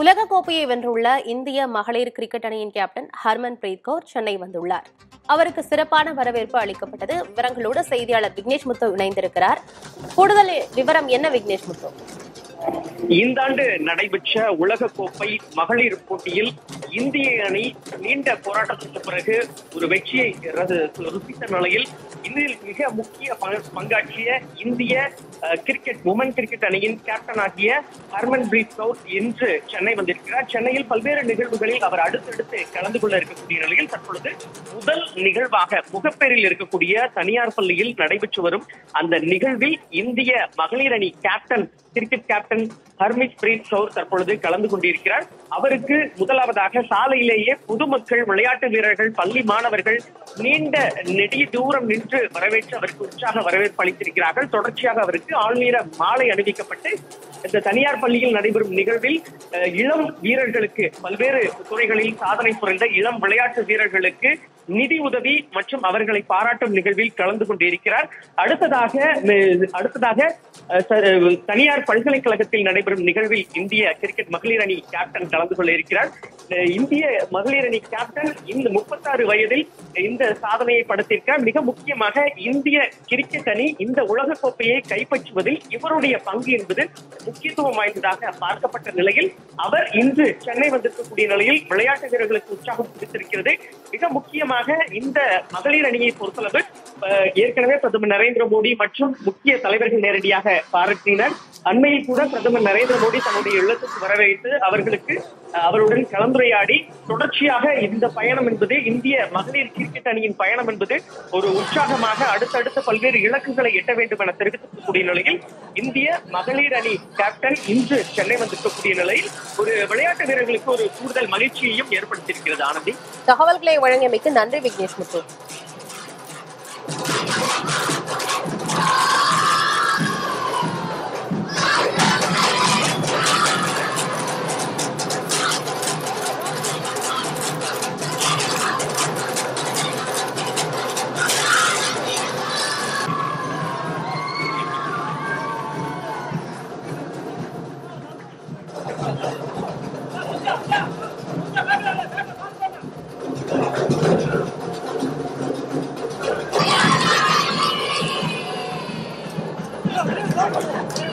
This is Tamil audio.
உலகக்கோப்பையை வென்றுள்ள இந்திய மகளிர் கிரிக்கெட் அணியின் கேப்டன் ஹர்மன்பிரீத் கௌர் சென்னை வந்துள்ளார். அவருக்கு சிறப்பான வரவேற்பு அளிக்கப்பட்டது. விவரங்களோடு செய்தியாளர் விக்னேஷ் முத்து இணைந்திருக்கிறார். கூடுதல் விவரம் என்ன விக்னேஷ் முத்து? இந்த ஆண்டு நடைபெற்ற உலகக்கோப்பை மகளிர் போட்டியில் இந்திய அணி நீண்ட போராட்டத்திற்கு பிறகு ஒரு வெற்றியை ருசித்த நிலையில் இதில் மிக முக்கிய பங்காற்றிய இந்திய உமன் கிரிக்கெட் அணியின் கேப்டன் ஆகிய ஹர்மன்பிரீத் கௌர் இன்று சென்னை வந்திருக்கிறார். சென்னையில் பல்வேறு நிகழ்வுகளில் அவர் அடுத்தடுத்து கலந்து கொள்ள இருக்கக்கூடிய நிலையில் தற்பொழுது முதல் நிகழ்வாக முகப்பேரில் இருக்கக்கூடிய தனியார் பள்ளியில் நடைபெற்று வரும் அந்த நிகழ்வில் இந்திய மகளிர் அணி கிரிக்கெட் கேப்டன் ஹர்மன்பிரீத் கௌர் தற்பொழுது கலந்து கொண்டிருக்கிறார். அவருக்கு முதலாவதாக சாலையிலேயே பொதுமக்கள், விளையாட்டு வீரர்கள், பள்ளி மாணவர்கள் நீண்ட நெடிய தூரம் நின்று வரவேற்று அவருக்கு உற்சாக வரவேற்பு அளித்திருக்கிறார்கள். தொடர்ச்சியாக அவருக்கு ஆள்நீர மாலை அணிவிக்கப்பட்டு இந்த தனியார் பள்ளியில் நடைபெறும் நிகழ்வில் இளம் வீரர்களுக்கு, பல்வேறு துறைகளில் சாதனை புரிந்த இளம் விளையாட்டு வீரர்களுக்கு நிதி உதவி மற்றும் அவர்களை பாராட்டும் நிகழ்வில் கலந்து கொண்டிருக்கிறார். அடுத்ததாக தனியார் பல்கலைக்கழகத்தில் நடைபெறும் நிகழ்வில் இந்திய கிரிக்கெட் மகளிர் அணி கேப்டன் கலந்து கொள்ள இருக்கிறார். இந்திய மகளிர் அணி கேப்டன் இந்த 36 வயதில் இந்த சாதனையை படைத்திருக்கிறார். மிக முக்கியமாக இந்திய கிரிக்கெட் அணி இந்த உலகக்கோப்பையை கைப்பற்றுவதில் இவருடைய பங்கு என்பது முக்கியத்துவம் வாய்ந்ததாக பார்க்கப்பட்ட நிலையில் அவர் இன்று சென்னை வந்திருக்கக்கூடிய நிலையில் விளையாட்டு வீரர்களுக்கு உற்சாகம் கொடுத்திருக்கிறது. மிக முக்கியமாக இந்த மகளிர் அணியை பொறுத்தளவு ஏற்கனவே பிரதமர் நரேந்திர மோடி மற்றும் முக்கிய தலைவர்கள் நேரடியாக பாராட்டினர். அண்மையில் கூட பிரதமர் நரேந்திர மோடி தன்னுடைய இல்லத்துக்கு வரவேற்று அவருடன் கலந்துரையாடி தொடர்ச்சியாக இந்த பயணம் என்பது, இந்திய மகளிர் கிரிக்கெட் அணியின் பயணம் என்பது ஒரு உற்சாகமாக அடுத்தடுத்த பல்வேறு இலக்குகளை எட்ட வேண்டும் என தெரிவிக்கக்கூடிய நிலையில் இந்திய மகளிர் அணி கேப்டன் இன்று சென்னை வந்திருக்கக்கூடிய நிலையில் ஒரு விளையாட்டு வீரர்களுக்கு ஒரு கூடுதல் மகிழ்ச்சியையும் ஏற்படுத்தியிருக்கிறது. ஆனந்தி, தகவல்களை வழங்கியமைக்கு நன்றி விக்னேஷ் முத்து. Come on.